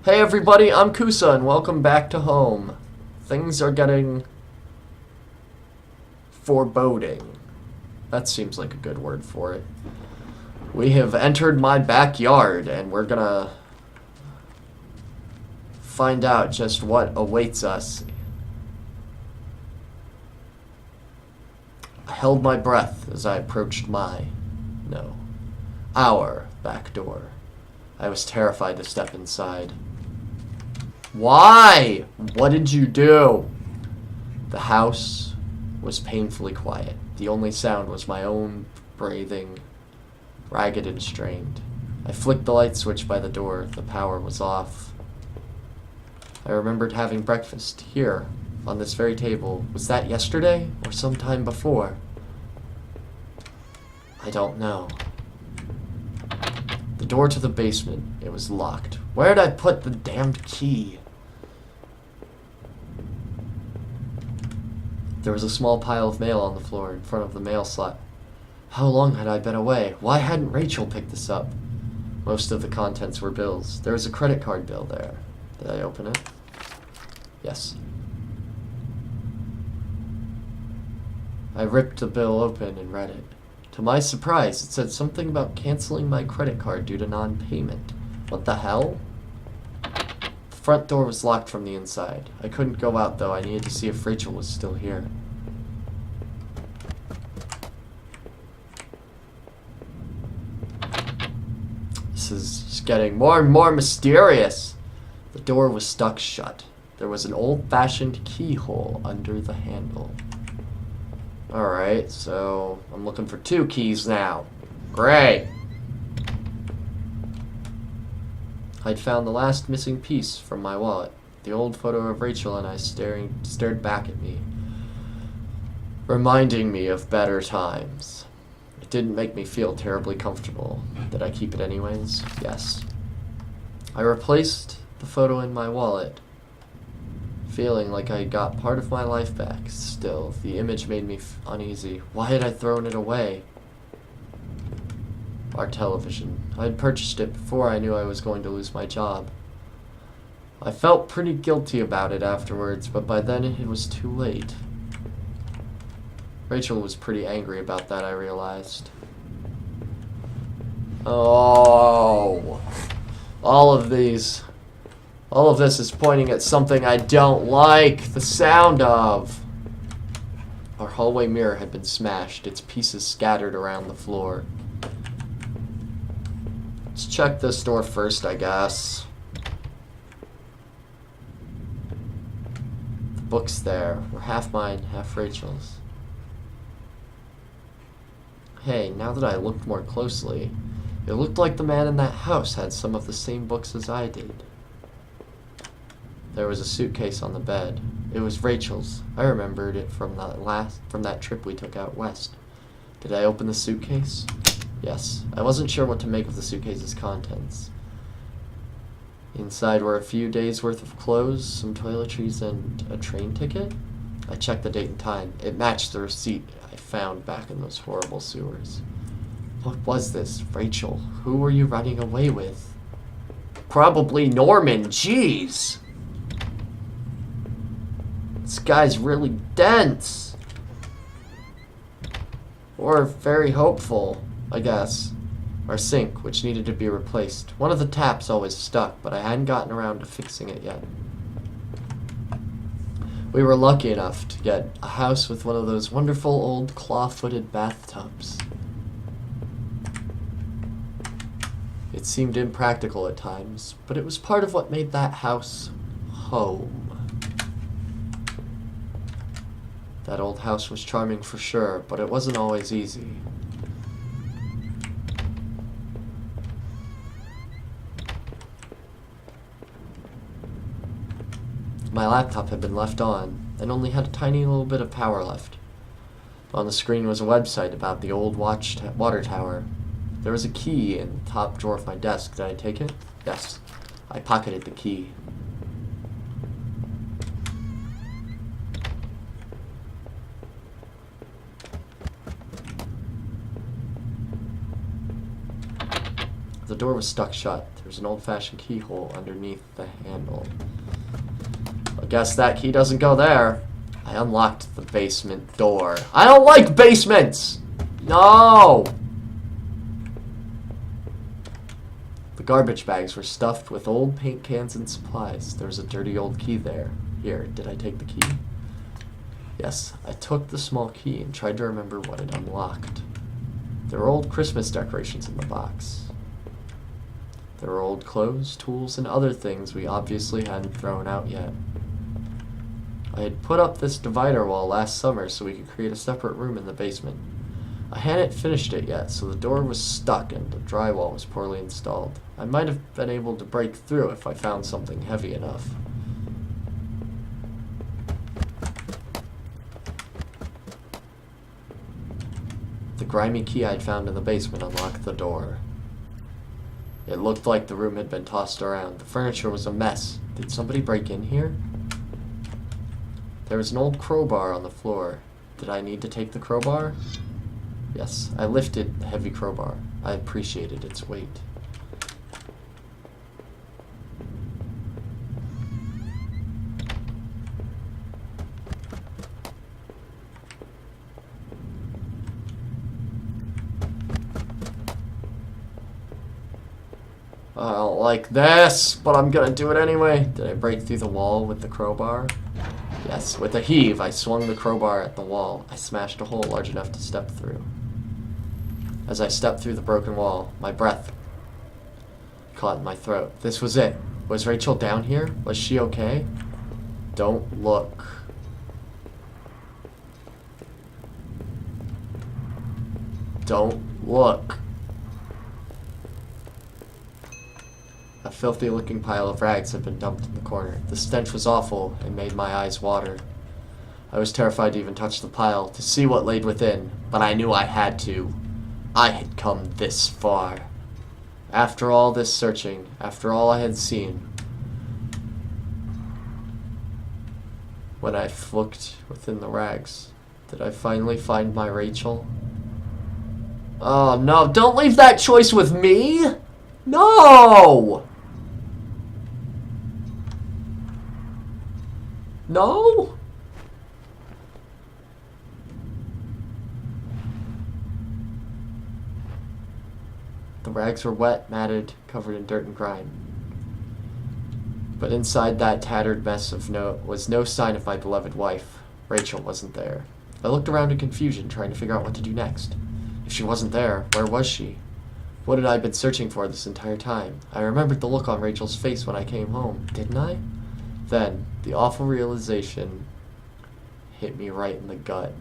Hey everybody, I'm KUSA and welcome back to home. Things are getting foreboding. That seems like a good word for it. We have entered my backyard and we're gonna find out just what awaits us. I held my breath as I approached our back door. I was terrified to step inside. Why? What did you do? The house was painfully quiet. The only sound was my own breathing, ragged and strained. I flicked the light switch by the door. The power was off. I remembered having breakfast here, on this very table. Was that yesterday or sometime before? I don't know. The door to the basement, it was locked. Where'd I put the damned key? There was a small pile of mail on the floor in front of the mail slot. How long had I been away? Why hadn't Rachel picked this up? Most of the contents were bills. There was a credit card bill there. Did I open it? Yes. I ripped the bill open and read it. To my surprise, it said something about canceling my credit card due to non-payment. What the hell? The front door was locked from the inside. I couldn't go out, though. I needed to see if Rachel was still here. This is just getting more and more mysterious. The door was stuck shut. There was an old-fashioned keyhole under the handle. Alright, so I'm looking for 2 keys now. Great! I'd found the last missing piece from my wallet. The old photo of Rachel and I stared back at me, reminding me of better times. It didn't make me feel terribly comfortable. Did I keep it anyways? Yes. I replaced the photo in my wallet, feeling like I got part of my life back. Still, the image made me uneasy. Why had I thrown it away? Our television. I had purchased it before I knew I was going to lose my job. I felt pretty guilty about it afterwards, but by then it was too late. Rachel was pretty angry about that, I realized. Oh, all of this is pointing at something I don't like the sound of. Our hallway mirror had been smashed, its pieces scattered around the floor. Let's check this door first, I guess. The books there were half mine, half Rachel's. Hey, now that I looked more closely, it looked like the man in that house had some of the same books as I did. There was a suitcase on the bed. It was Rachel's. I remembered it from that trip we took out west. Did I open the suitcase? Yes. I wasn't sure what to make of the suitcase's contents. Inside were a few days' worth of clothes, some toiletries, and a train ticket. I checked the date and time. It matched the receipt I found back in those horrible sewers. What was this? Rachel, who were you running away with? Probably Norman. Jeez! This guy's really dense. Or very hopeful, I guess. Our sink, which needed to be replaced. One of the taps always stuck, but I hadn't gotten around to fixing it yet. We were lucky enough to get a house with one of those wonderful old claw-footed bathtubs. It seemed impractical at times, but it was part of what made that house home. That old house was charming for sure, but it wasn't always easy. My laptop had been left on, and only had a tiny little bit of power left. On the screen was a website about the old water tower. There was a key in the top drawer of my desk. Did I take it? Yes. I pocketed the key. The door was stuck shut. There was an old-fashioned keyhole underneath the handle. I guess that key doesn't go there. I unlocked the basement door. I don't like basements! No! The garbage bags were stuffed with old paint cans and supplies. There was a dirty old key there. Here, did I take the key? Yes, I took the small key and tried to remember what it unlocked. There were old Christmas decorations in the box. There were old clothes, tools, and other things we obviously hadn't thrown out yet. I had put up this divider wall last summer so we could create a separate room in the basement. I hadn't finished it yet, so the door was stuck and the drywall was poorly installed. I might have been able to break through if I found something heavy enough. The grimy key I'd found in the basement unlocked the door. It looked like the room had been tossed around. The furniture was a mess. Did somebody break in here? There was an old crowbar on the floor. Did I need to take the crowbar? Yes, I lifted the heavy crowbar. I appreciated its weight. I don't like this, but I'm gonna do it anyway. Did I break through the wall with the crowbar? Yes, with a heave, I swung the crowbar at the wall. I smashed a hole large enough to step through. As I stepped through the broken wall, my breath caught in my throat. This was it. Was Rachel down here? Was she okay? Don't look. Don't look. A filthy-looking pile of rags had been dumped in the corner. The stench was awful and made my eyes water. I was terrified to even touch the pile, to see what laid within, but I knew I had to. I had come this far. After all this searching, after all I had seen, when I looked within the rags, did I finally find my Rachel? Oh no, don't leave that choice with me! No! No? The rags were wet, matted, covered in dirt and grime. But inside that tattered mess was no sign of my beloved wife. Rachel wasn't there. I looked around in confusion, trying to figure out what to do next. If she wasn't there, where was she? What had I been searching for this entire time? I remembered the look on Rachel's face when I came home, didn't I? Then, the awful realization hit me right in the gut.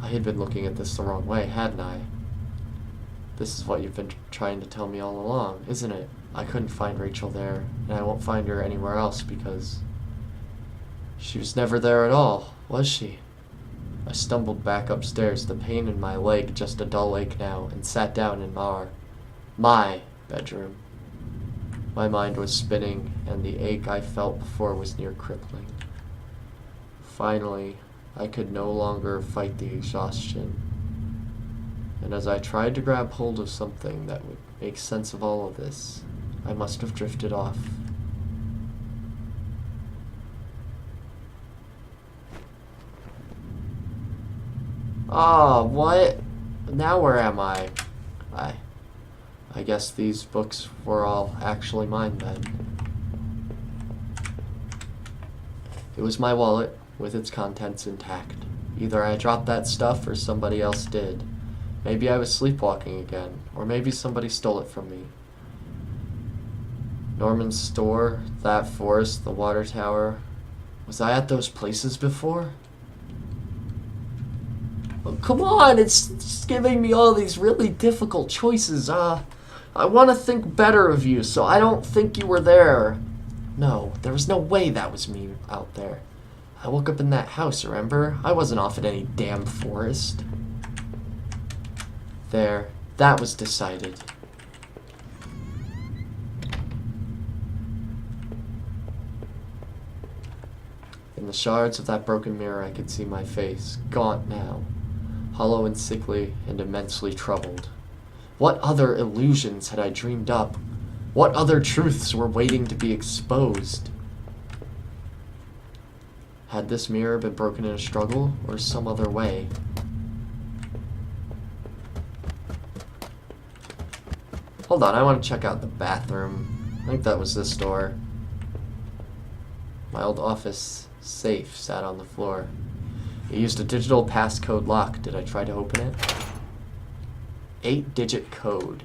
I had been looking at this the wrong way, hadn't I? This is what you've been trying to tell me all along, isn't it? I couldn't find Rachel there, and I won't find her anywhere else because she was never there at all, was she? I stumbled back upstairs, the pain in my leg just a dull ache now, and sat down in my bedroom. My mind was spinning, and the ache I felt before was near crippling. Finally, I could no longer fight the exhaustion. And as I tried to grab hold of something that would make sense of all of this, I must have drifted off. Oh, what? Now where am I? I guess these books were all actually mine then. It was my wallet, with its contents intact. Either I dropped that stuff or somebody else did. Maybe I was sleepwalking again, or maybe somebody stole it from me. Norman's store, that forest, the water tower. Was I at those places before? Oh, come on, it's just giving me all these really difficult choices. I want to think better of you, so I don't think you were there. No, there was no way that was me out there. I woke up in that house, remember? I wasn't off at any damn forest. There, that was decided. In the shards of that broken mirror I could see my face, gaunt now, hollow and sickly and immensely troubled. What other illusions had I dreamed up? What other truths were waiting to be exposed? Had this mirror been broken in a struggle, or some other way? Hold on, I want to check out the bathroom. I think that was this door. My old office safe sat on the floor. It used a digital passcode lock. Did I try to open it? 8-digit code.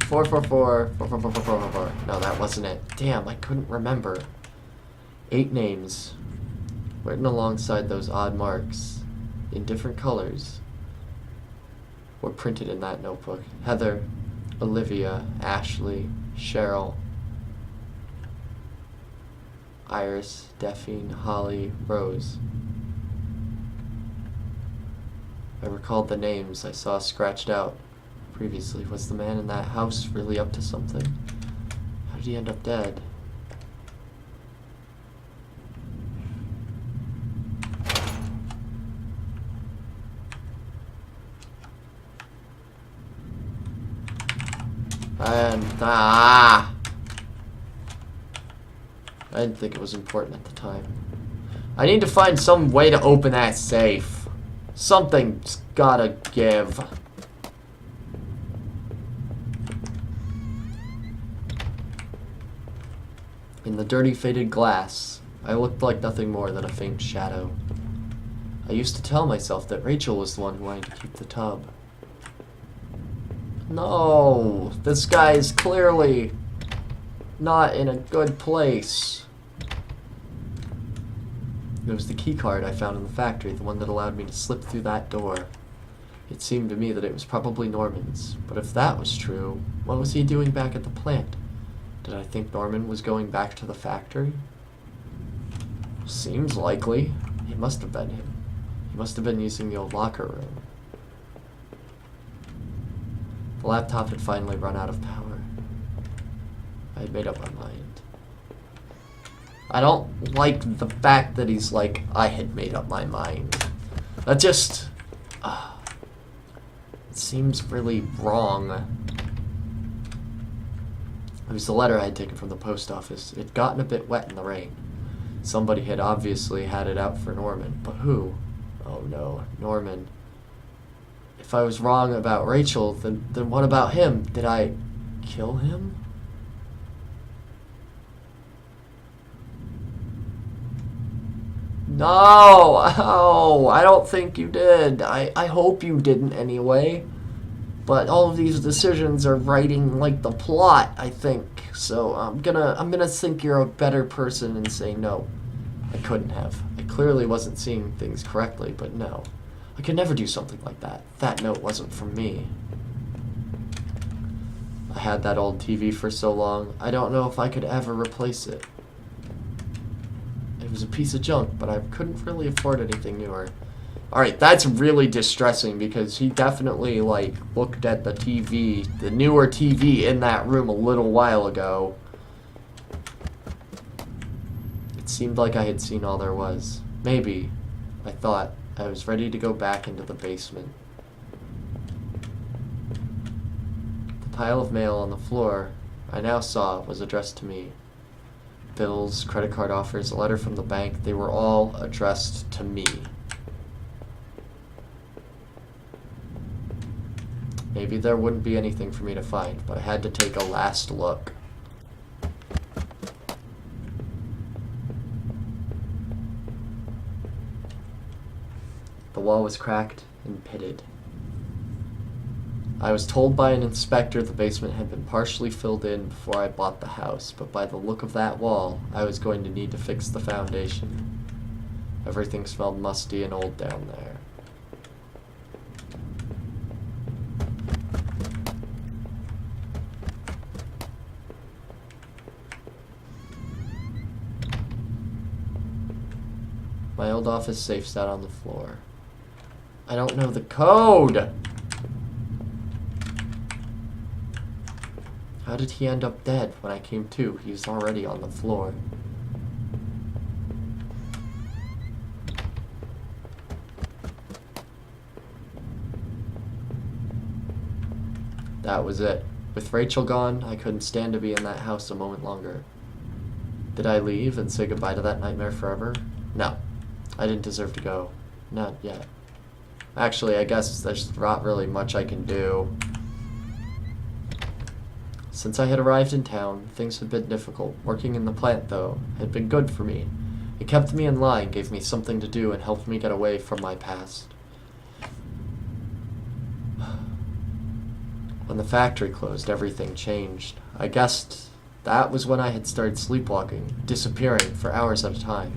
444 444. No, that wasn't it. Damn, I couldn't remember. 8 names written alongside those odd marks in different colors were printed in that notebook. Heather, Olivia, Ashley, Cheryl, Iris, Delphine, Holly, Rose. I recalled the names I saw scratched out previously. Was the man in that house really up to something? How did he end up dead? I didn't think it was important at the time. I need to find some way to open that safe. Something's gotta give. In the dirty, faded glass, I looked like nothing more than a faint shadow. I used to tell myself that Rachel was the one who wanted to keep the tub. No, this guy is clearly not in a good place. It was the key card I found in the factory, the one that allowed me to slip through that door. It seemed to me that it was probably Norman's, but if that was true, what was he doing back at the plant? Did I think Norman was going back to the factory? Seems likely. It must have been him. He must have been using the old locker room. The laptop had finally run out of power. I had made up my mind. I don't like the fact that he's like, I had made up my mind. That just... it seems really wrong. It was the letter I had taken from the post office. It had gotten a bit wet in the rain. Somebody had obviously had it out for Norman, but who? Oh no, Norman. If I was wrong about Rachel, then what about him? Did I kill him? No! Oh, I don't think you did. I hope you didn't anyway. But all of these decisions are writing like the plot, I think. So I'm gonna think you're a better person and say no. I couldn't have. I clearly wasn't seeing things correctly, but no. I could never do something like that. That note wasn't from me. I had that old TV for so long, I don't know if I could ever replace it. It was a piece of junk, but I couldn't really afford anything newer. Alright, that's really distressing because he definitely, like, looked at the TV, the newer TV in that room a little while ago. It seemed like I had seen all there was. Maybe, I thought, I was ready to go back into the basement. The pile of mail on the floor I now saw was addressed to me. Bills, credit card offers, a letter from the bank, they were all addressed to me. Maybe there wouldn't be anything for me to find, but I had to take a last look. The wall was cracked and pitted. I was told by an inspector the basement had been partially filled in before I bought the house, but by the look of that wall, I was going to need to fix the foundation. Everything smelled musty and old down there. My old office safe sat on the floor. I don't know the code! How did he end up dead? When I came to, he was already on the floor. That was it. With Rachel gone, I couldn't stand to be in that house a moment longer. Did I leave and say goodbye to that nightmare forever? No. I didn't deserve to go. Not yet. Actually, I guess there's not really much I can do. Since I had arrived in town, things had been difficult. Working in the plant, though, had been good for me. It kept me in line, gave me something to do, and helped me get away from my past. When the factory closed, everything changed. I guessed that was when I had started sleepwalking, disappearing for hours at a time.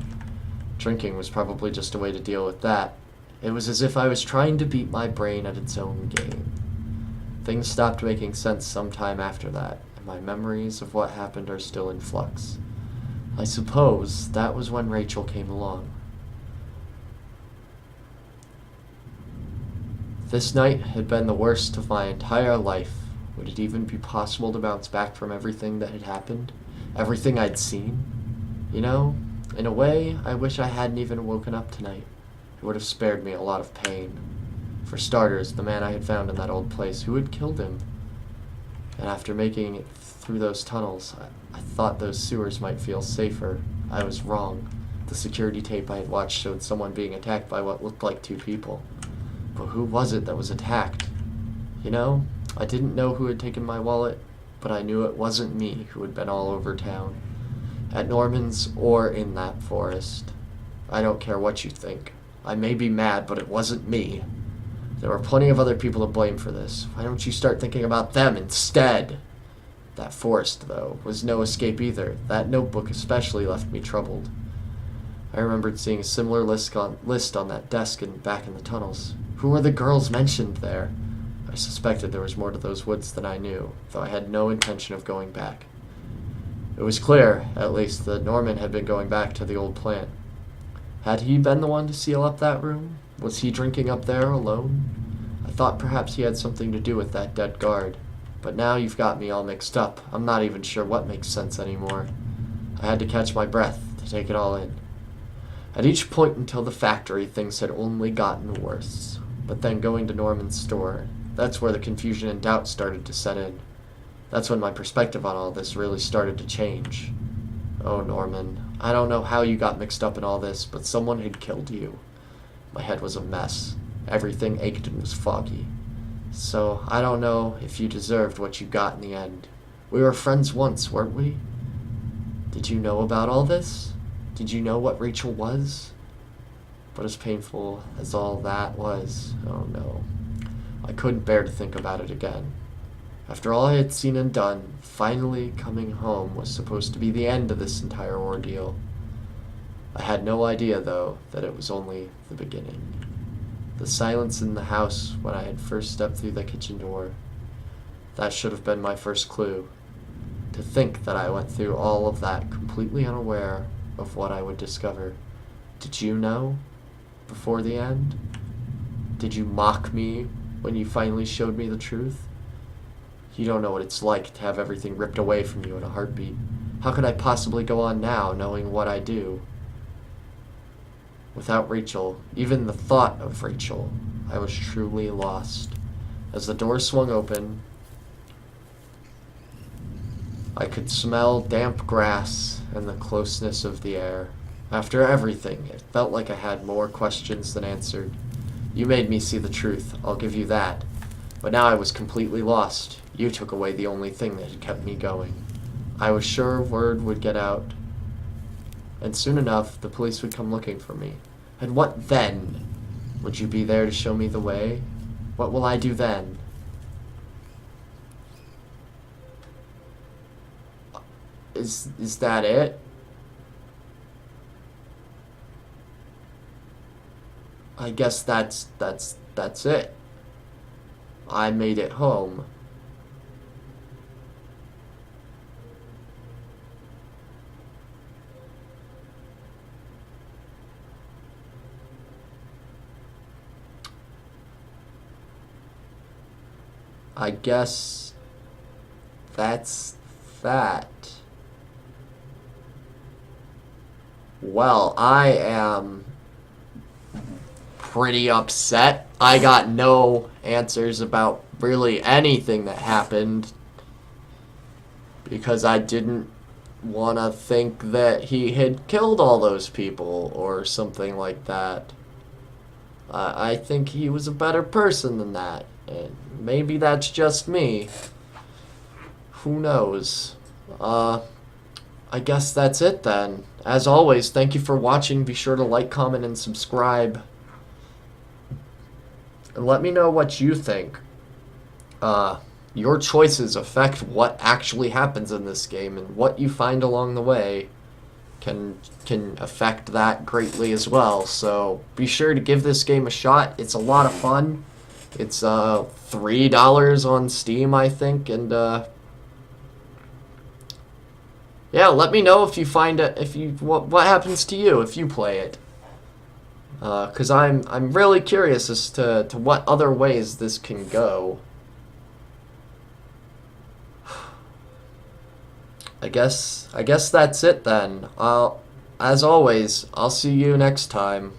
Drinking was probably just a way to deal with that. It was as if I was trying to beat my brain at its own game. Things stopped making sense sometime after that, and my memories of what happened are still in flux. I suppose that was when Rachel came along. This night had been the worst of my entire life. Would it even be possible to bounce back from everything that had happened? Everything I'd seen? You know, in a way, I wish I hadn't even woken up tonight. It would have spared me a lot of pain. For starters, the man I had found in that old place, who had killed him? And after making it through those tunnels, I thought those sewers might feel safer. I was wrong. The security tape I had watched showed someone being attacked by what looked like two people. But who was it that was attacked? You know, I didn't know who had taken my wallet, but I knew it wasn't me who had been all over town. At Norman's or in that forest. I don't care what you think. I may be mad, but it wasn't me. There were plenty of other people to blame for this. Why don't you start thinking about them instead? That forest, though, was no escape either. That notebook especially left me troubled. I remembered seeing a similar list on that desk back in the tunnels. Who were the girls mentioned there? I suspected there was more to those woods than I knew, though I had no intention of going back. It was clear, at least, that Norman had been going back to the old plant. Had he been the one to seal up that room? Was he drinking up there alone? I thought perhaps he had something to do with that dead guard. But now you've got me all mixed up. I'm not even sure what makes sense anymore. I had to catch my breath to take it all in. At each point until the factory, things had only gotten worse. But then going to Norman's store, that's where the confusion and doubt started to set in. That's when my perspective on all this really started to change. Oh, Norman, I don't know how you got mixed up in all this, but someone had killed you. My head was a mess. Everything ached and was foggy. So, I don't know if you deserved what you got in the end. We were friends once, weren't we? Did you know about all this? Did you know what Rachel was? But as painful as all that was, oh no. I couldn't bear to think about it again. After all I had seen and done, finally coming home was supposed to be the end of this entire ordeal. I had no idea, though, that it was only the beginning. The silence in the house when I had first stepped through the kitchen door. That should have been my first clue. To think that I went through all of that completely unaware of what I would discover. Did you know? Before the end? Did you mock me when you finally showed me the truth? You don't know what it's like to have everything ripped away from you in a heartbeat. How could I possibly go on now knowing what I do? Without Rachel, even the thought of Rachel, I was truly lost. As the door swung open, I could smell damp grass and the closeness of the air. After everything, it felt like I had more questions than answered. You made me see the truth, I'll give you that. But now I was completely lost. You took away the only thing that had kept me going. I was sure word would get out, and soon enough the police would come looking for me. And what then? Would you be there to show me the way? What will I do then? Is that it? I guess that's it. I made it home. I guess that's that. Well, I am pretty upset. I got no answers about really anything that happened, because I didn't want to think that he had killed all those people or something like that. I think he was a better person than that. And maybe that's just me. Who knows? I guess that's it then. As always, thank you for watching. Be sure to like, comment, and subscribe. And let me know what you think. Your choices affect what actually happens in this game, and what you find along the way can affect that greatly as well. So be sure to give this game a shot. It's a lot of fun. It's $3 on Steam, I think, and yeah, let me know if you find it, what happens to you if you play it. Cause I'm really curious as to what other ways this can go. I guess that's it then. As always, I'll see you next time.